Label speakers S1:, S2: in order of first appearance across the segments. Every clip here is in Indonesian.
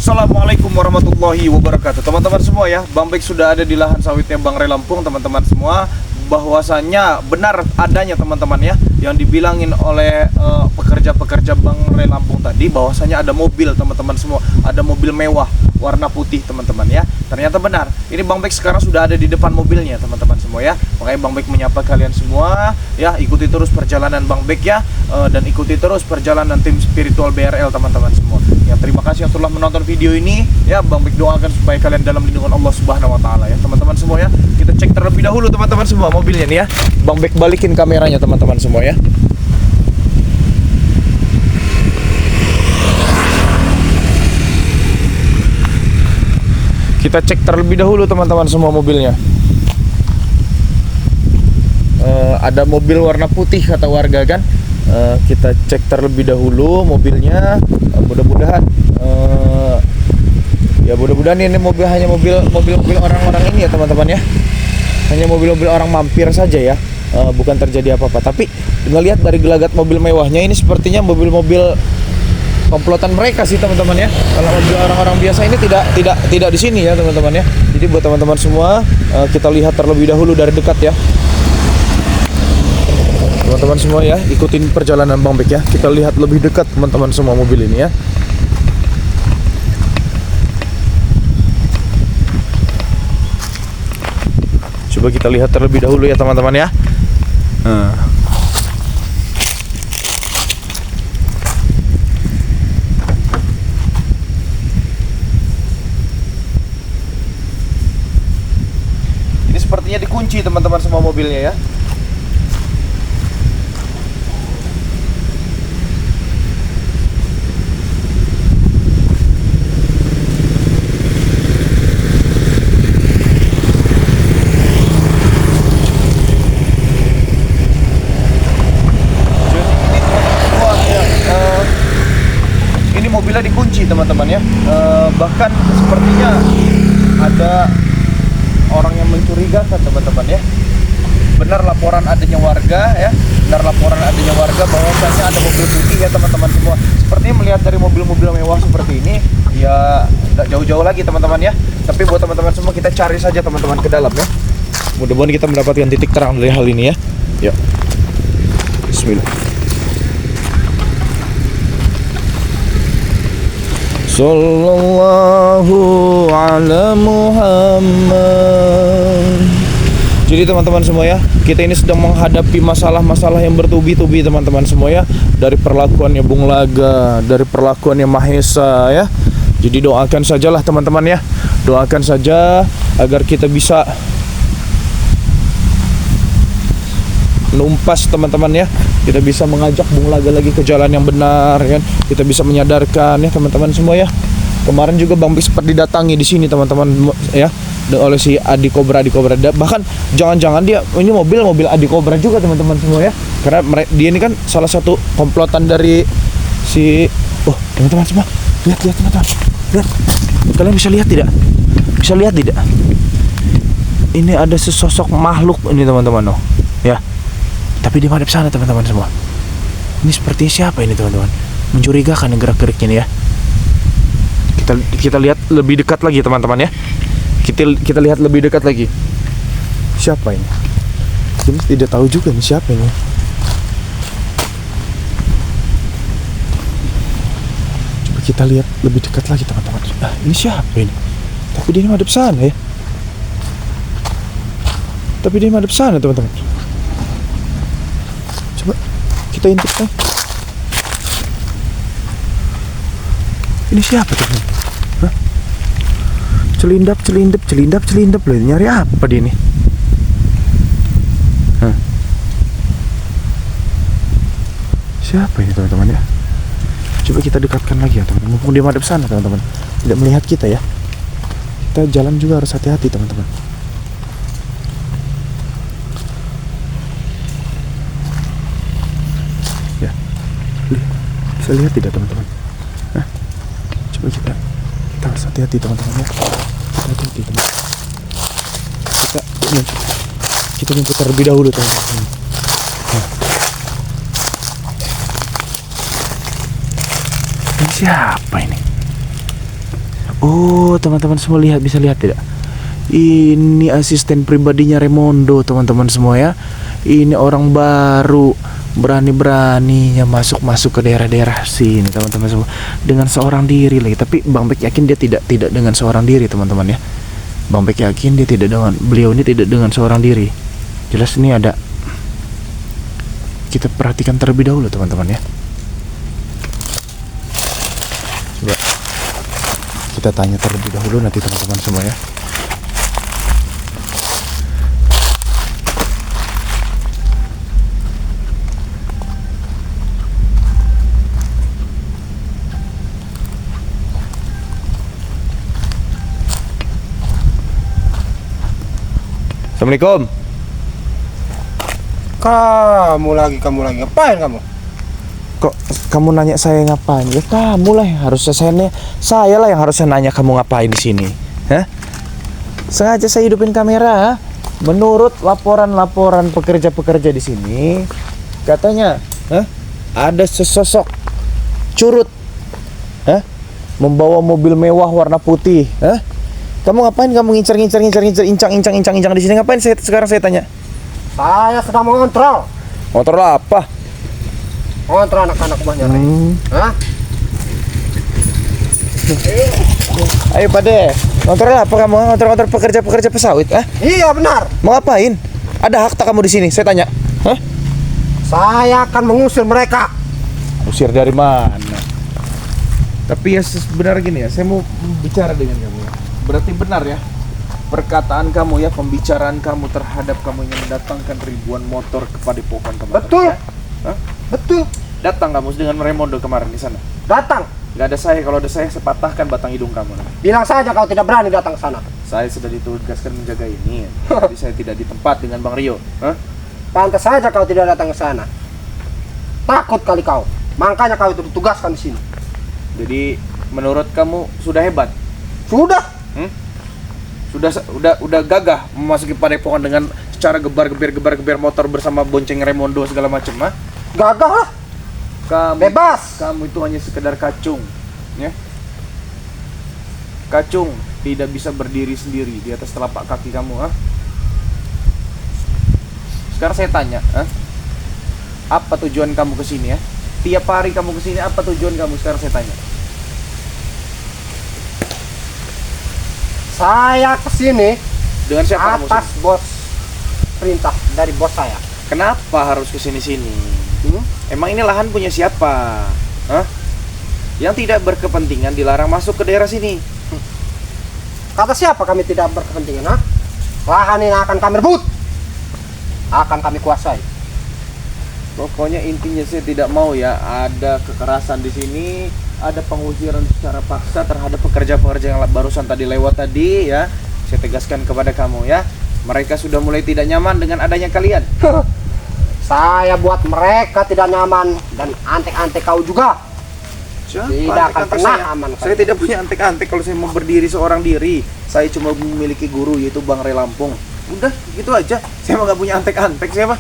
S1: Assalamualaikum warahmatullahi wabarakatuh. Teman-teman semua ya, Bang Bek sudah ada di lahan sawitnya Bang Ray Lampung, teman-teman semua. Bahwasanya benar adanya teman-teman ya, yang dibilangin oleh pekerja-pekerja Bang Ray Lampung tadi, bahwasanya ada mobil teman-teman semua, ada mobil mewah warna putih teman-teman ya. Ternyata benar. Ini Bang Bek sekarang sudah ada di depan mobilnya teman-teman semua ya. Makanya Bang Bek menyapa kalian semua ya, ikuti terus perjalanan Bang Bek ya, dan ikuti terus perjalanan tim spiritual BRL teman-teman semua. Ya, terima kasih yang telah menonton video ini ya. Bang Bek doakan supaya kalian dalam lindungan Allah Subhanahu wa taala ya teman-teman semua ya. Kita cek terlebih dahulu teman-teman semua mobilnya nih ya. Bang Bek balikin kameranya teman-teman semua ya. Kita cek terlebih dahulu teman-teman semua mobilnya. Ada mobil warna putih kata warga kan. Kita cek terlebih dahulu mobilnya. Mudah-mudahan ya mudah-mudahan ini mobil hanya mobil orang-orang ini ya teman-teman ya. Hanya mobil-mobil orang mampir saja ya. Bukan terjadi apa-apa. Tapi ngelihat dari gelagat mobil mewahnya ini sepertinya mobil-mobil komplotan mereka sih teman-teman ya. Kalau mobil orang-orang biasa ini tidak di sini ya teman-teman ya. Jadi buat teman-teman semua, kita lihat terlebih dahulu dari dekat ya. Teman-teman semua ya, ikutin perjalanan Bang Bek ya. Kita lihat lebih dekat teman-teman semua mobil ini ya. Coba kita lihat terlebih dahulu ya teman-teman ya. Ini sepertinya dikunci teman-teman semua mobilnya ya. Mobilnya dikunci teman-teman ya. Bahkan sepertinya ada orang yang mencurigakan teman-teman ya. Benar laporan adanya warga ya, bahwasanya ada mobil putih ya teman-teman semua. Sepertinya melihat dari mobil-mobil mewah seperti ini ya, nggak jauh-jauh lagi teman-teman ya. Tapi buat teman-teman semua, kita cari saja teman-teman ke dalam ya. Mudah-mudahan kita mendapatkan titik terang dari hal ini ya. Yuk, bismillah. Sallallahu ala Muhammad. Jadi teman-teman semua ya, kita ini sedang menghadapi masalah-masalah yang bertubi-tubi teman-teman semua ya. Dari perlakuannya Bung Laga, dari perlakuannya Mahesa ya. Jadi doakan sajalah teman-teman ya. Doakan saja agar kita bisa numpas teman-teman ya. Kita bisa mengajak Bung Laga lagi ke jalan yang benar kan. Kita bisa menyadarkan ya teman-teman semua ya. Kemarin juga Bang Bek sempat didatangi di sini teman-teman ya, oleh si Adi Cobra. Bahkan jangan-jangan dia ini mobil Adi Cobra juga teman-teman semua ya. Karena dia ini kan salah satu komplotan dari si teman-teman semua. Lihat teman-teman. Lihat. Kalian bisa lihat tidak? Ini ada sesosok makhluk ini teman-teman ya. Tapi di madep sana teman-teman semua. Ini seperti siapa ini teman-teman? Mencurigakan yang gerak-geriknya ini ya. Kita lihat lebih dekat lagi teman-teman ya. Kita lihat lebih dekat lagi. Siapa ini? Ini tidak tahu juga nih siapa ini. Coba kita lihat lebih dekat lagi teman-teman. Ini siapa ini? Tapi dia madep sana ya. Teman-teman. Kita intip kan? Ini siapa teman? Celindap loh. Nyari apa dia ini? Siapa ini teman-teman ya? Coba kita dekatkan lagi ya teman-teman. Mumpung dia madep sana teman-teman, tidak melihat kita ya. Kita jalan juga harus hati-hati teman-teman. Bisa lihat tidak teman-teman? Coba kita harus hati-hati teman-teman ya. Hati-hati teman. Kita nyemput terlebih dahulu teman-teman. Ini siapa ini? Oh, teman-teman semua lihat, bisa lihat tidak? Ini asisten pribadinya Raimondo, teman-teman semua ya. Ini orang baru, berani-beraninya masuk ke daerah-daerah sini, teman-teman semua. Dengan seorang diri lagi. Tapi Bang Bek yakin dia tidak dengan seorang diri, teman-teman ya. Bang Bek yakin dia beliau ini tidak dengan seorang diri. Jelas ini ada. Kita perhatikan terlebih dahulu, teman-teman ya. Coba kita tanya terlebih dahulu nanti teman-teman semua ya. Assalamualaikum.
S2: Kamu lagi ngapain kamu?
S1: Kok kamu nanya saya ngapain? Ya kamu lah yang harusnya saya lah yang harusnya nanya kamu ngapain di sini. Hah? Sengaja saya hidupin kamera. Menurut laporan pekerja-pekerja di sini, katanya, ada sesosok curut, membawa mobil mewah warna putih, Kamu ngapain? Kamu ngincar incang di sini ngapain? Sekarang saya tanya.
S2: Saya sedang mengontrol.
S1: Kontrol apa?
S2: Mengontrol anak-anak buahnya. Hah?
S1: Ayo Pade, kontrol apa kamu? Kontrol pekerja pesawat,
S2: Iya benar.
S1: Mau ngapain? Ada hak tak kamu di sini? Saya tanya.
S2: Saya akan mengusir mereka.
S1: Usir dari mana? Tapi ya sebenarnya gini ya, saya mau bicara dengan kamu. Berarti benar ya perkataan kamu ya, pembicaraan kamu terhadap kamu yang mendatangkan ribuan motor ke Padepokan kemarin.
S2: Betul.
S1: Ya?
S2: Betul.
S1: Datang kamu dengan Raimondo kemarin di sana.
S2: Datang.
S1: Gak ada saya, kalau ada saya patahkan batang hidung kamu.
S2: Bilang saja kau tidak berani datang ke sana.
S1: Saya sudah ditugaskan menjaga ini. Jadi saya tidak di tempat dengan Bang Rio.
S2: Pantas saja kau tidak datang ke sana. Takut kali kau. Makanya kau itu ditugaskan di sini.
S1: Jadi menurut kamu sudah hebat?
S2: Sudah.
S1: Sudah gagah memasuki Padepokan dengan secara gebar motor bersama bonceng Raimondo segala macam,
S2: Gagah lah. Bebas.
S1: Kamu itu hanya sekedar kacung, ya. Kacung tidak bisa berdiri sendiri di atas telapak kaki kamu, Sekarang saya tanya, apa tujuan kamu ke sini ya? Tiap hari kamu ke sini, apa tujuan kamu? Sekarang saya tanya.
S2: Saya kesini
S1: Dengan siapa kamu
S2: atas
S1: sini?
S2: bos perintah dari bos saya.
S1: Kenapa harus kesini-sini? Emang ini lahan punya siapa? Yang tidak berkepentingan dilarang masuk ke daerah sini.
S2: Kata siapa kami tidak berkepentingan? Lahan ini akan kami rebut, akan kami kuasai.
S1: Pokoknya intinya saya tidak mau ya ada kekerasan di sini, ada pengusiran secara paksa terhadap pekerja-pekerja yang barusan tadi lewat tadi ya. Saya tegaskan kepada kamu ya, mereka sudah mulai tidak nyaman dengan adanya kalian.
S2: Saya buat mereka tidak nyaman dan antek-antek kau juga. Tidak akan pernah aman.
S1: Saya tidak punya antek-antek kalau saya mau berdiri seorang diri. Saya cuma memiliki guru yaitu Bang Ray Lampung. Udah gitu aja. Saya mah nggak punya antek-antek siapa.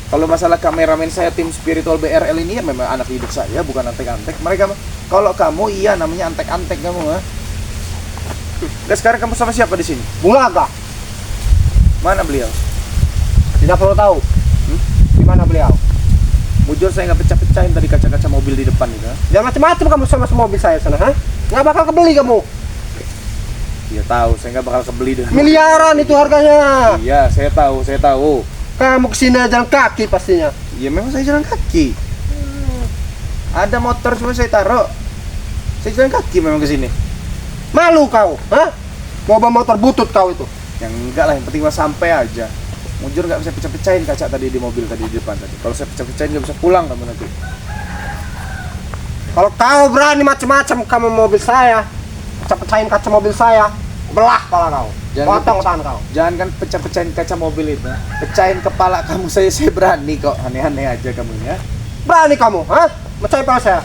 S1: Kalau masalah kameramen saya tim Spiritual BRL ini ya memang anak hidup saya, bukan antek-antek. Mereka mah. Kalau kamu iya namanya antek-antek kamu, Nah, sekarang kamu sama siapa di sini?
S2: Bulaga.
S1: Mana beliau?
S2: Tidak perlu tahu. Di mana beliau?
S1: Mujur saya nggak pecah-pecahin tadi kaca-kaca mobil di depan itu.
S2: Jangan macam-macam kamu sama mobil saya sana, Nggak bakal kebeli kamu.
S1: Iya tahu, saya nggak bakal kebeli dengan
S2: Miliaran itu harganya.
S1: Iya, saya tahu.
S2: Kamu kesini jalan kaki pastinya.
S1: Iya memang saya jalan kaki. Ada motor cuma saya taruh. Saya jalan kaki memang ke sini.
S2: Malu kau, Mau bawa motor butut kau itu.
S1: Yang enggak lah, yang penting mah sampai aja. Mujur nggak bisa pecah-pecahin kaca tadi di mobil tadi di depan tadi. Kalau saya pecah-pecahin nggak bisa pulang kamu nanti.
S2: Kalau kau berani macam-macam kamu mobil saya, pecah-pecahin kaca mobil saya, belah kepala kau. Potong tangan kau.
S1: Jangan kan pecah-pecahin kaca mobil itu. Pecahin kepala kamu saya berani kok. Aneh-aneh aja kamu ya.
S2: Berani kamu, Mecahin kepala saya,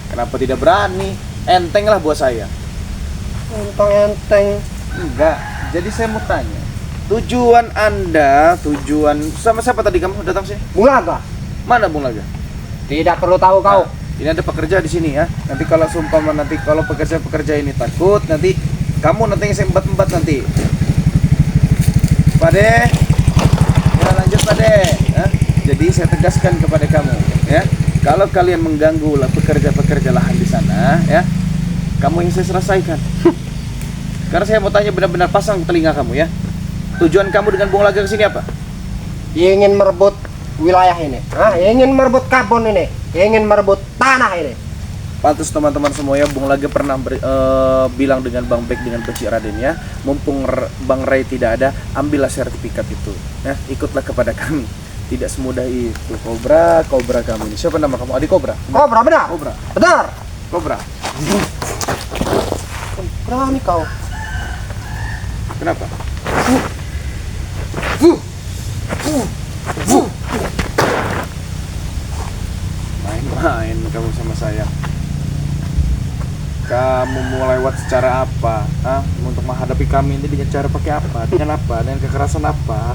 S1: Kenapa tidak berani? Enteng lah buat saya.
S2: Enteng.
S1: Enggak. Jadi saya mau tanya. Tujuan Anda, sama siapa tadi kamu datang sini?
S2: Bulaga.
S1: Mana Bung Laga?
S2: Tidak perlu tahu kau.
S1: Ini ada pekerja di sini ya. Nanti kalau seumpama nanti kalau pekerja ini takut, nanti kamu nanti yang empat nanti. Pade, ya lanjut Pade. Ya. Jadi saya tegaskan kepada kamu, ya. Kalau kalian mengganggu pekerja lahan di sana, ya, kamu yang saya selesaikan. Karena saya mau tanya benar-benar pasang telinga kamu, ya. Tujuan kamu dengan Bung Lage ke sini apa?
S2: Ingin merebut wilayah ini, ingin merebut kebun ini, ingin merebut tanah ini.
S1: Pantas teman-teman semua ya, Bung Lage pernah bilang dengan Bang Bek dengan Beci Raden ya, mumpung Bang Ray tidak ada, ambillah sertifikat itu, ya, ikutlah kepada kami. Tidak semudah itu. Kobra kami ini. Siapa nama kamu? Adi Kobra.
S2: Kobra, benar.
S1: Kobra.
S2: Benar.
S1: Kobra.
S2: Berani kau.
S1: Kenapa? Main-main kamu sama saya. Kamu mau lewat secara apa? Untuk menghadapi kami ini dengan cara pakai apa? Dengan apa? Dengan kekerasan apa?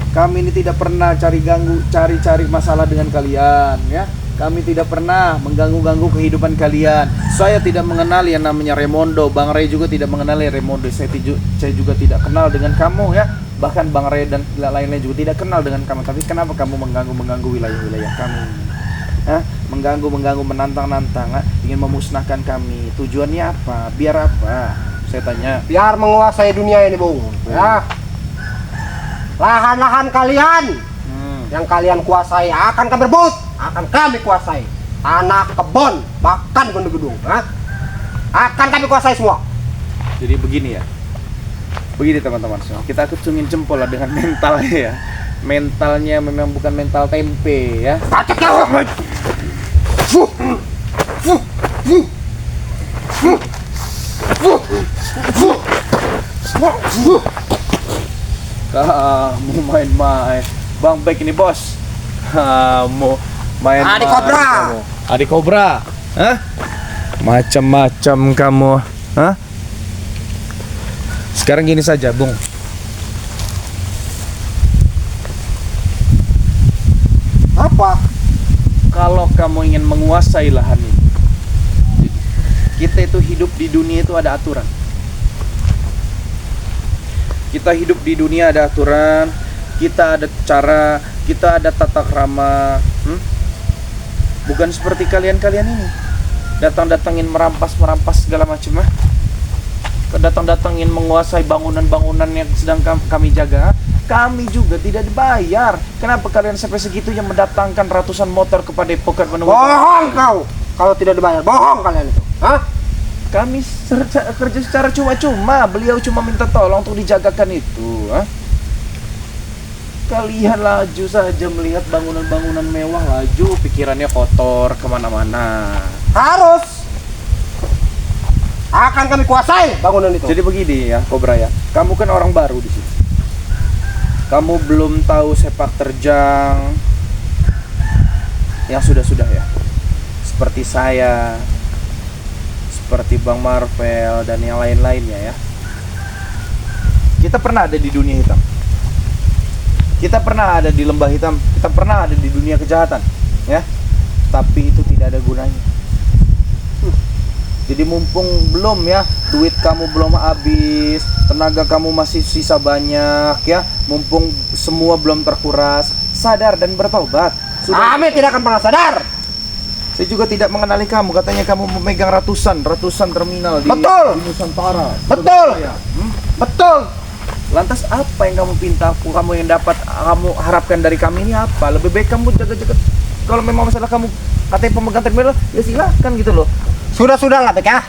S1: Kami ini tidak pernah cari masalah dengan kalian, ya. Kami tidak pernah mengganggu kehidupan kalian. Saya tidak mengenal yang namanya Raimondo. Bang Ray juga tidak mengenali Raimondo. Saya juga tidak kenal dengan kamu, ya. Bahkan Bang Ray dan lain-lain juga tidak kenal dengan kamu. Tapi kenapa kamu mengganggu wilayah-wilayah kami? Mengganggu, menantang, ingin memusnahkan kami. Tujuannya apa? Biar apa? Saya tanya.
S2: Biar menguasai dunia ini, Bung. Ya. Lahan-lahan kalian yang kalian kuasai akan kami rebut, akan kami kuasai. Tanah, kebun, bahkan gedung-gedung, akan kami kuasai semua.
S1: Jadi begini ya. Begini teman-teman semua. Kita acungin jempol lah dengan mentalnya ya. Mentalnya memang bukan mental tempe ya. Kamu main-main. Bang Bek ini bos. Kamu main.
S2: Adi Kobra.
S1: Adi Kobra. Macam-macam kamu. Sekarang gini saja, Bung.
S2: Apa?
S1: Kalau kamu ingin menguasai lahan ini, kita itu hidup di dunia itu ada aturan. Kita hidup di dunia ada aturan, kita ada cara, kita ada tata krama. Bukan seperti kalian-kalian ini. Datang-datangin merampas segala macam. Datang-datangin menguasai bangunan-bangunan yang sedang kami jaga. Kami juga tidak dibayar. Kenapa kalian sampai segitunya mendatangkan ratusan motor kepada Poker Penunggu?
S2: Bohong kau. Kalau tidak dibayar, bohong kalian itu.
S1: Kami kerja secara cuma-cuma. Beliau cuma minta tolong untuk dijagakan itu. Kalian laju saja melihat bangunan-bangunan mewah, laju pikirannya kotor kemana-mana.
S2: Harus. Akan kami kuasai bangunan itu.
S1: Jadi begini ya, Kobra ya. Kamu kan orang baru di sini. Kamu belum tahu sepak terjang yang sudah-sudah ya. Seperti saya, seperti Bang Marvel dan yang lain-lainnya ya. Kita pernah ada di dunia hitam. Kita pernah ada di lembah hitam. Kita pernah ada di dunia kejahatan, ya. Tapi itu tidak ada gunanya. Jadi mumpung belum ya, duit kamu belum habis, tenaga kamu masih sisa banyak ya, mumpung semua belum terkuras, sadar dan bertobat.
S2: Kami tidak akan pernah sadar.
S1: Saya juga tidak mengenali kamu, katanya kamu memegang ratusan terminal di Nusantara.
S2: Betul. Betul.
S1: Lantas apa yang kamu pinta, kamu yang dapat, kamu harapkan dari kami ini apa? Lebih baik kamu jaga-jaga. Kalau memang masalah kamu katanya pemegang terminal, ya silahkan gitu loh.
S2: Sudah lah Bek ya.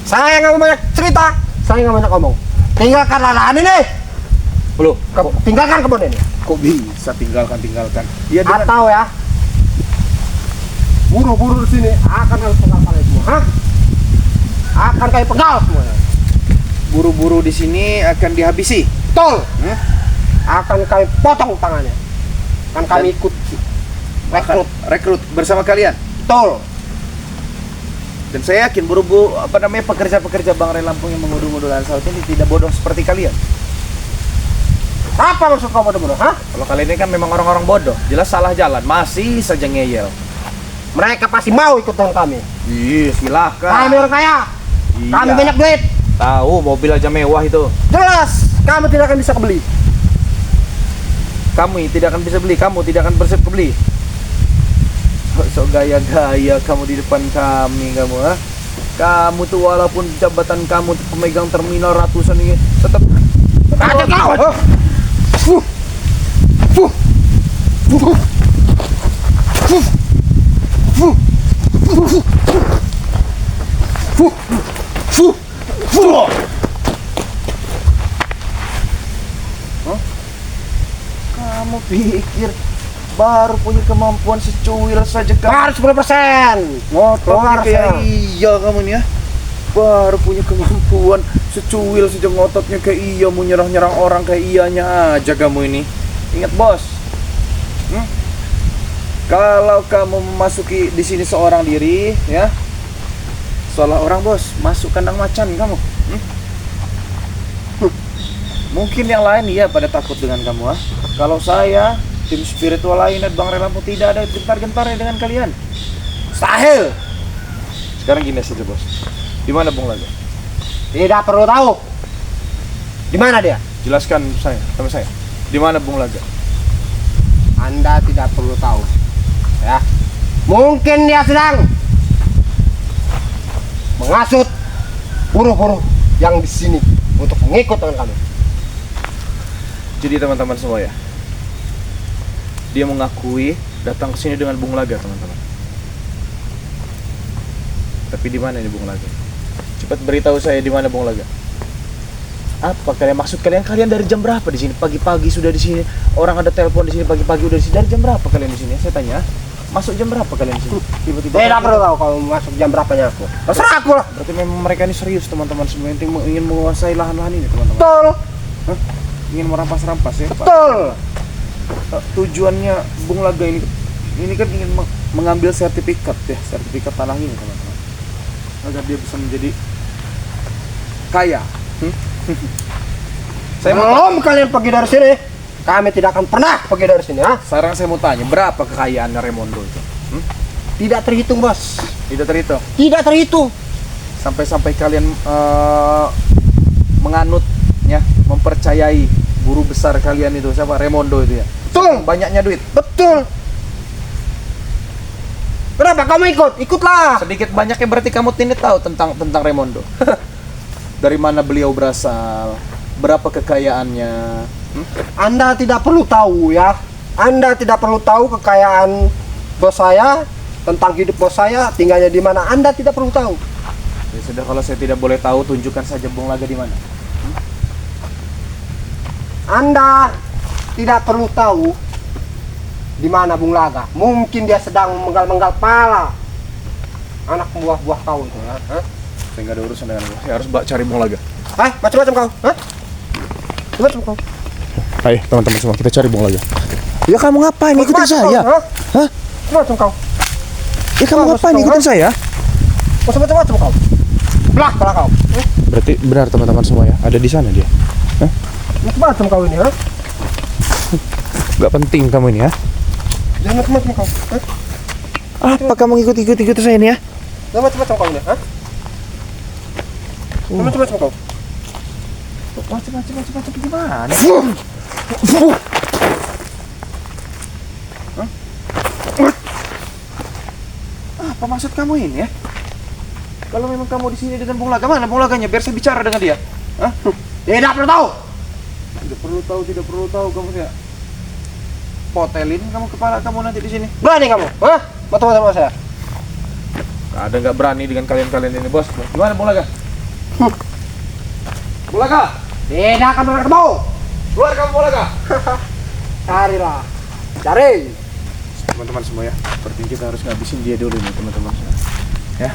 S2: Saya nggak mau banyak cerita, saya nggak banyak ngomong. Tinggalkan lahan ini.
S1: Loh,
S2: tinggalkan kebun ini.
S1: Kok bisa tinggalkan? Ya,
S2: atau ya, buru-buru di sini akan kami pegal kalian semua. Akan kami pegal semua.
S1: Buru-buru di sini akan dihabisi.
S2: Betul. Akan kami potong tangannya. Akan kami ikut rekrut
S1: bersama kalian.
S2: Betul.
S1: Dan saya yakin pekerja-pekerja Bang Ray Lampung yang mengudu-ngudu lahan sawit ini tidak bodoh seperti kalian.
S2: Apa maksud kau bodoh-bodoh?
S1: Kalau kalian ini kan memang orang-orang bodoh, jelas salah jalan, masih saja ngeyel.
S2: mereka pasti mau ikut dengan kami.
S1: Iya, silakan.
S2: Kami orang kaya,
S1: Iya.
S2: kami banyak duit.
S1: Tahu mobil aja mewah itu.
S2: Jelas, kami tidak akan bisa kebeli.
S1: Kamu tidak akan bisa beli, kamu tidak akan bersiap kebeli. So gaya-gaya kamu di depan kami kamu, ha? Kamu tuh walaupun jabatan kamu tuh pemegang terminal ratusan ini tetap
S2: Ada kawan.
S1: kamu pikir baru punya kemampuan secuil saja kamu.
S2: Baru 10%.
S1: Ngototnya kayak iya kamu nih ya. Baru punya kemampuan secuil saja ngototnya kayak iya, mau nyerang-nyerang orang kayak iyanya aja kamu ini. Ingat bos, kalau kamu memasuki di sini seorang diri ya, seolah orang bos masuk kandang macan kamu. Mungkin yang lain iya pada takut dengan kamu, Kalau saya tim spiritual lainnya Bang Relampung tidak ada gentar-gentarnya dengan kalian.
S2: Mustahil.
S1: Sekarang gini saja bos. Di mana Bung Laga?
S2: Tidak perlu tahu. Di mana dia?
S1: Jelaskan saya, sama saya. Di mana Bung Laga?
S2: Anda tidak perlu tahu. Ya. Mungkin dia sedang mengasut buruh-buruh yang di sini untuk mengikut dengan kami.
S1: Jadi teman-teman semua ya, dia mengakui datang ke sini dengan Bung Laga teman-teman. Tapi di mana ini Bung Laga? Cepat beritahu saya di mana Bung Laga. Apa kalian maksud kalian? Kalian dari jam berapa di sini? Pagi-pagi sudah di sini. Orang ada telepon di sini pagi-pagi udah di sini. Dari jam berapa kalian di sini? Saya tanya. Masuk jam berapa kalian di sini? Tiba-tiba.
S2: Tidak perlu tahu kalau masuk jam berapanya aku. Terserah aku lah.
S1: Berarti memang mereka ini serius teman-teman semua yang ingin menguasai lahan-lahan ini teman-teman.
S2: Betul.
S1: Hah? Ingin merampas-rampas ya Pak?
S2: Betul.
S1: Tujuannya Bung Laga ini kan ingin mengambil sertifikat ya, sertifikat tanah ini teman-teman, agar dia bisa menjadi kaya. Saya
S2: Belum kalian pergi dari sini, kami tidak akan pernah pergi dari sini, ha?
S1: sekarang saya mau tanya, berapa kekayaannya Raimondo itu?
S2: Tidak terhitung, bos.
S1: Tidak terhitung.
S2: Tidak terhitung.
S1: Sampai-sampai kalian menganut ya, mempercayai guru besar kalian itu siapa? Raimondo itu ya.
S2: Betul.
S1: Banyaknya duit.
S2: Betul. Kenapa kamu ikut? Ikutlah.
S1: Sedikit banyaknya berarti kamu tidak tahu tentang Raimondo. Dari mana beliau berasal? Berapa kekayaannya?
S2: Anda tidak perlu tahu ya. Anda tidak perlu tahu kekayaan bos saya, tentang hidup bos saya, tinggalnya di mana. Anda tidak perlu tahu.
S1: Ya sudah, kalau saya tidak boleh tahu, tunjukkan saja Bung Laga di mana.
S2: Anda tidak perlu tahu di mana Bung Laga. Mungkin dia sedang menggal-menggal pala anak buah-buah kau itu ya. Hah?
S1: Saya nggak ada urusan dengan gua. Saya harus cari Bung Laga.
S2: Macam-macam kau. Hah? Macam kau.
S1: Ayo teman-teman semua, kita cari Bung Laga. Ya kamu ngapain ikutin saya? Hah?
S2: Macam kau.
S1: Ya kamu ngapain ikutin saya?
S2: Macam-macam kau. Belah kepala kau.
S1: Berarti benar teman-teman semua ya, ada di sana dia. Hah?
S2: Macam kau ini, ha?
S1: Gak penting kamu ini ya.
S2: Jangan macam kau. Hah?
S1: Apa kamu ikut saya ini ya?
S2: Jangan macam kau ini, ha? Macam kau.
S1: Macam gimana? Apa maksud kamu ini ya? Kalau memang kamu di sini dengan Bung Laga, mana Bung Laganya? Biar saya bicara dengan dia. Hah?
S2: Tidak perlu tahu.
S1: Tidak perlu tahu kamu ya. Potelin kamu kepala kamu nanti di sini.
S2: Berani kamu, hah? Macam saya.
S1: Ada nggak berani dengan kalian ini bos? Gimana Bung Laga? Bung Laga,
S2: Tidak akan pernah ketemu.
S1: keluar kamu Bung Laga.
S2: Carilah. Cari.
S1: Teman-teman semua ya, seperti kita harus ngabisin dia dulu nih teman-teman semua. Ya.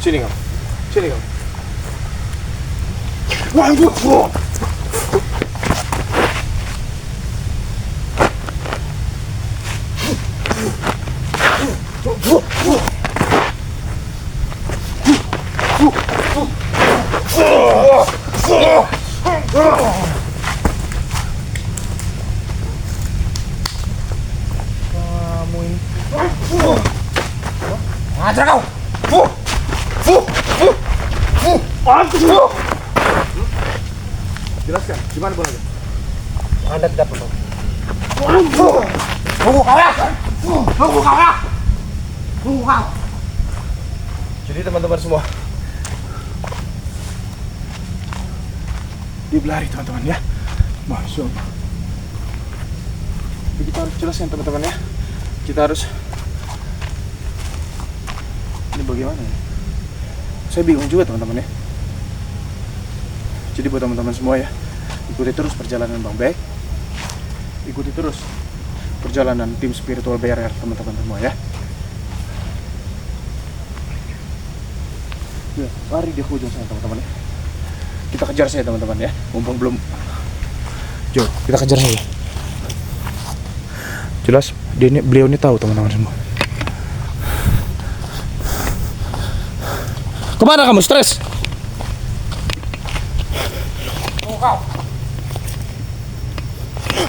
S1: Sini kamu. Kamu ini.
S2: Ajar kau.
S1: Jelaskan, gimana bolanya?
S2: Anda tidak perlu. Tunggu kau ya. Tunggu kau ya. Tunggu kau.
S1: Jadi teman-teman semua, dia berlari teman-teman ya. Masya Allah. Jadi kita harus jelaskan teman-teman ya. Kita harus. Ini bagaimana ya? Saya bingung juga teman-teman ya. Jadi buat teman-teman semua ya, ikuti terus perjalanan Bang Bek. Ikuti terus perjalanan tim Spiritual Barrier teman-teman semua ya. Ya, lari dia ke ujung sana teman-teman ya. Kita kejar saya teman-teman ya. Mumpung belum. Jo, kita kejar saya. Jelas beliau ini tahu teman-teman semua. Kemana kamu stres?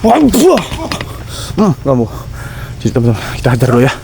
S1: Waduh. Kamu. Jadi teman-teman, kita hajar dulu ya.